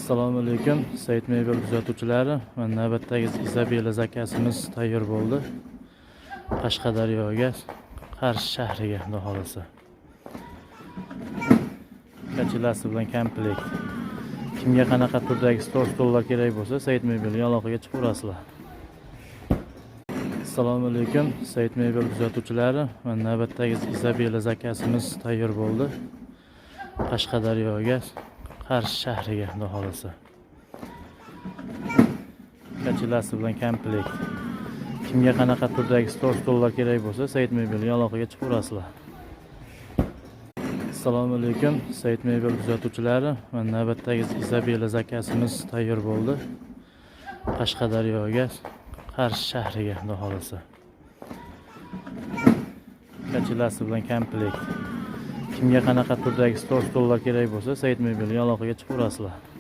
Assalomu alaykum Said mebel kuzatuvchilari. Mana navbatdagi Izabela zakasimiz tayyor bo'ldi. Qashqadaryoga, Qarshi shahriga xudo xolasa. Kachilasi bilan komplekt. Kimga qanaqa turdagi stollar kerak bo'lsa, Said mebelga aloqaga chiqaverasizlar. Assalomu alaykum Said mebel kuzatuvchilari. Mana navbatdagi Izabela zakasimiz tayyor bo'ldi. Qashqadaryoga, Qarshi shahriga xudo xolasa. Kachilasi bilan komplekt. Kimga qanaqa turdagi stollar kerak bo'lsa, Said mebelga aloqaga chiqaverasizlar. Assalomu alaykum Said mebel kuzatuvchilari. Mana navbatdagi Izabela zakasimiz tayyor bo'ldi. Qashqadaryoga, Qarshi shahriga xudo xolasa. Kachilasi bilan komplekt. Kimga qanaqa turdagi stollar kerak bo'lsa, Said mebelga aloqaga chiqaverasizlar.